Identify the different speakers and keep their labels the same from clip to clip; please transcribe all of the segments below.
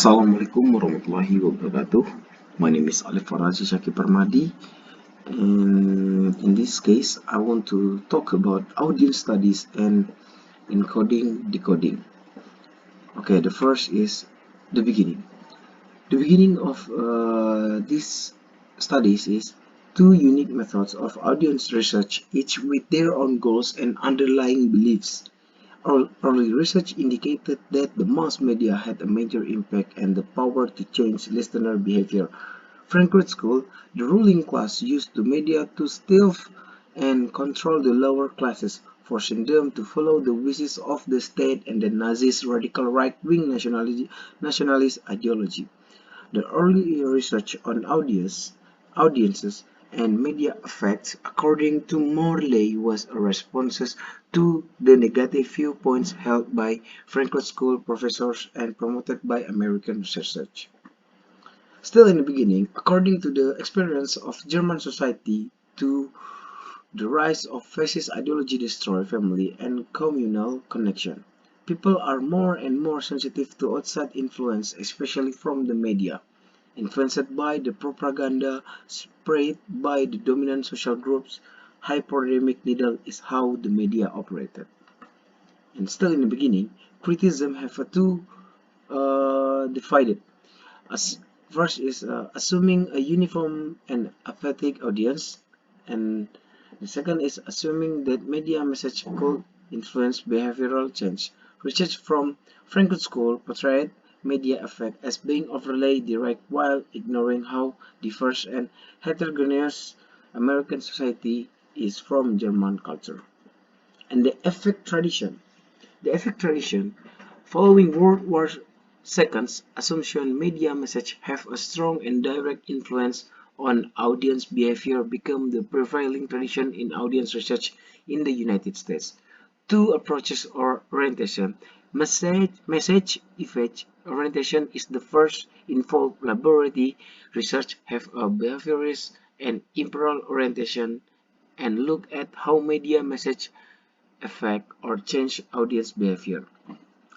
Speaker 1: Assalamualaikum warahmatullahi wabarakatuh. My name is Aliffarazzi Syaqki Parmadie, and in this case, I want to talk about audience studies and encoding, decoding. Okay, the first is the beginning. The beginning of these studies is two unique methods of audience research, each with their own goals and underlying beliefs. Early research indicated that the mass media had a major impact and the power to change listener behavior. Frankfurt School, the ruling class used the media to stealth and control the lower classes, forcing them to follow the wishes of the state and the Nazis' radical right-wing nationalist ideology. The early research on audiences and media effects, according to Morley, was a response to the negative viewpoints held by Frankfurt School professors and promoted by American research. Still in the beginning, according to the experience of German society, to the rise of fascist ideology destroy family and communal connection. People are more and more sensitive to outside influence, especially from the media. Influenced by the propaganda spread by the dominant social groups, hypodermic needle is how the media operated. And still in the beginning, criticism have a two divided. As first is assuming a uniform and apathetic audience, and the second is assuming that media message could influence behavioral change. Research from Frankfurt School portrayed media effect as being overly direct while ignoring how diverse and heterogeneous American society is from German culture. And the effect tradition. The effect tradition following World War II's assumption media message have a strong and direct influence on audience behavior become the prevailing tradition in audience research in the United States. Two approaches or orientation. Message effect orientation is the first involved laboratory research have a behaviorist and imperial orientation and look at how media message affect or change audience behavior.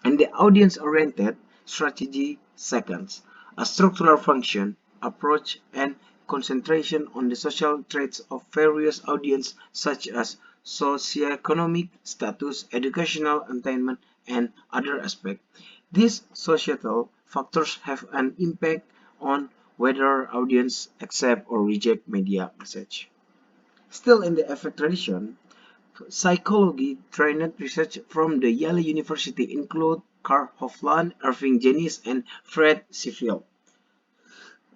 Speaker 1: And the audience-oriented strategy seconds, a structural function, approach, and concentration on the social traits of various audience such as socioeconomic status, educational attainment, and other aspects. These societal factors have an impact on whether audience accept or reject media message. Still in the affect tradition, psychology trained research from the Yale University include Carl Hofland, Irving Janis, and Fred Sheffield.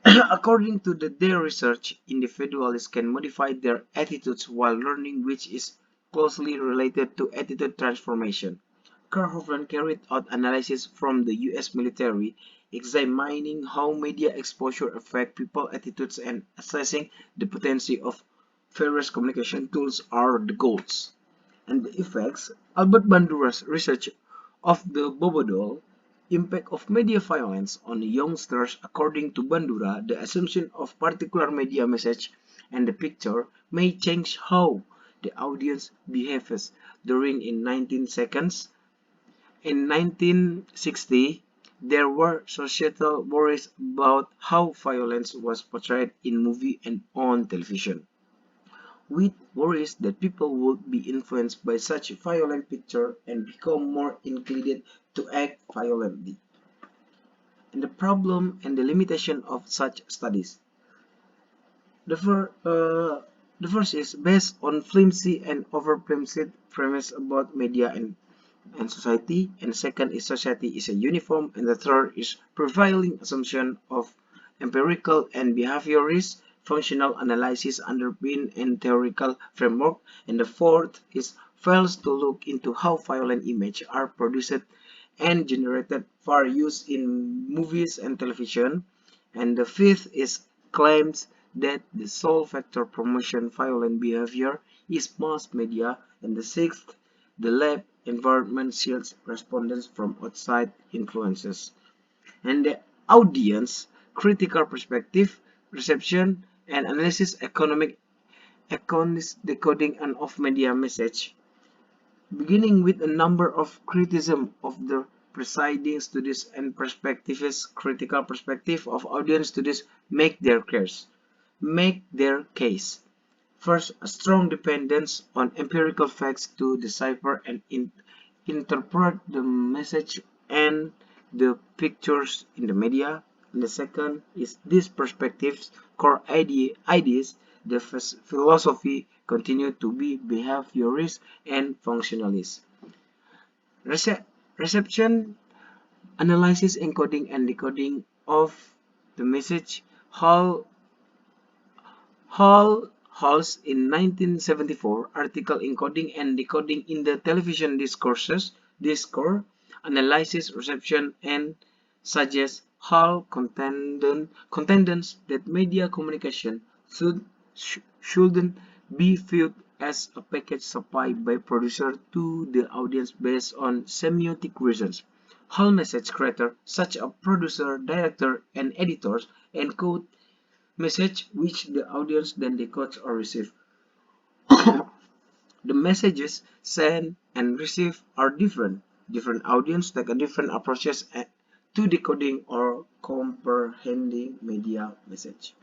Speaker 1: According to their research, individuals can modify their attitudes while learning, which is closely related to attitude transformation. Carl Hofland carried out analysis from the US military, examining how media exposure affect people's attitudes and assessing the potential of various communication tools are the goals. And the effects, Albert Bandura's research of the Bobodol impact of media violence on youngsters. According to Bandura, the assumption of particular media message and the picture may change how the audience behaves during in 19 seconds. In 1960, there were societal worries about how violence was portrayed in movie and on television, with worries that people would be influenced by such a violent picture and become more inclined to act violently. And the problem and the limitation of such studies. The, the first is based on flimsy and over-premised premise about media and society, and the second is society is a uniform, and the third is prevailing assumption of empirical and behaviorist functional analysis underpin and theoretical framework, and the fourth is fails to look into how violent images are produced and generated for use in movies and television, and the fifth is claims that the sole factor promotion violent behavior is mass media, and the sixth, the lab environment shields respondents from outside influences. And the audience, critical perspective, reception, and analysis economic decoding of media message, beginning with a number of criticism of the presiding studies and perspectives, critical perspective of audience studies make their case. First, a strong dependence on empirical facts to decipher and interpret the message and the pictures in the media. And the second is these perspectives, core ideas, the philosophy continue to be behaviorist and functionalist. Reception analysis, encoding, and decoding of the message. Hall's in 1974 article Encoding and Decoding in the Television Discourse analyzes reception and suggests Hall contends that media communication shouldn't be viewed as a package supplied by producer to the audience based on semiotic reasons. Hall message creator, such as producer, director, and editors, encode message which the audience then decodes or receives. The messages sent and received are different. Different audience take a different approaches to decoding or comprehending media message.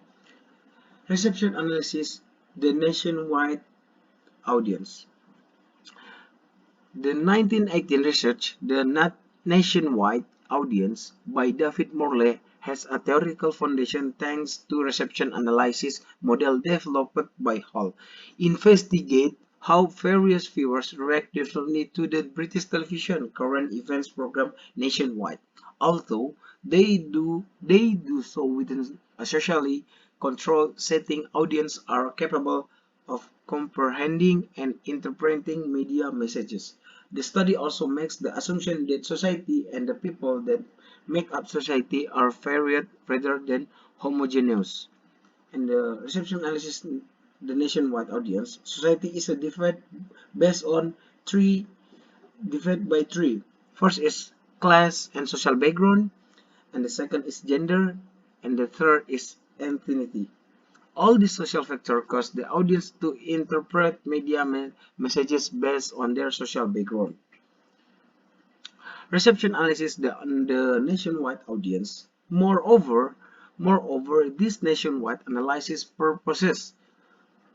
Speaker 1: Reception analysis, the nationwide audience. The 1918 research, the nationwide audience by David Morley has a theoretical foundation thanks to reception analysis model developed by Hall. Investigate how various viewers react differently to the British television current events program nationwide. Although they do so within a socially controlled setting, audience are capable of comprehending and interpreting media messages. The study also makes the assumption that society and the people that make up society are varied rather than homogeneous. And the reception analysis, the nationwide audience, society is a divide based on divide by three. First is class and social background, and the second is gender, and the third is ethnicity. All these social factors cause the audience to interpret media messages based on their social background. Reception analysis the nationwide audience. Moreover, this nationwide analysis purposes.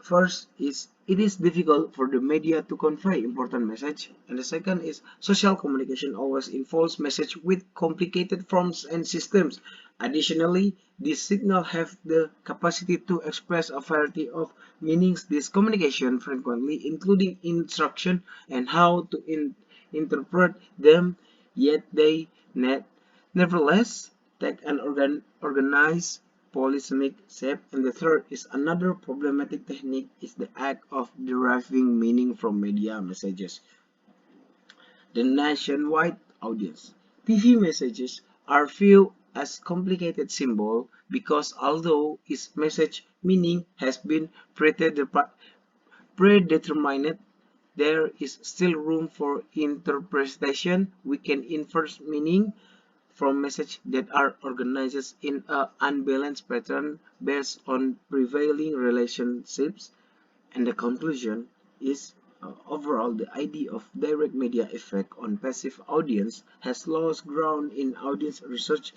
Speaker 1: First is it is difficult for the media to convey important message, and the second is social communication always involves message with complicated forms and systems. Additionally, these signals have the capacity to express a variety of meanings. This communication frequently including instruction and how to interpret them, yet they nevertheless take an organized polysemic shape. And the third is another problematic technique is the act of deriving meaning from media messages. The nationwide audience. TV messages are viewed as complicated symbol because although its message meaning has been predetermined, there is still room for interpretation. We can infer meaning from messages that are organized in an unbalanced pattern based on prevailing relationships. And the conclusion is overall the idea of direct media effect on passive audience has lost ground in audience research.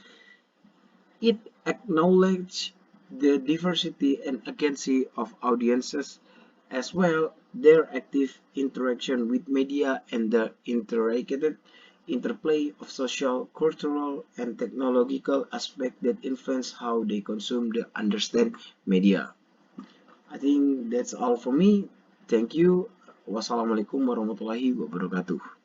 Speaker 1: It acknowledges the diversity and agency of audiences as well their active interaction with media and the interplay of social, cultural, and technological aspects that influence how they consume and understand media. I think that's all for me. Thank you. Wassalamualaikum warahmatullahi wabarakatuh.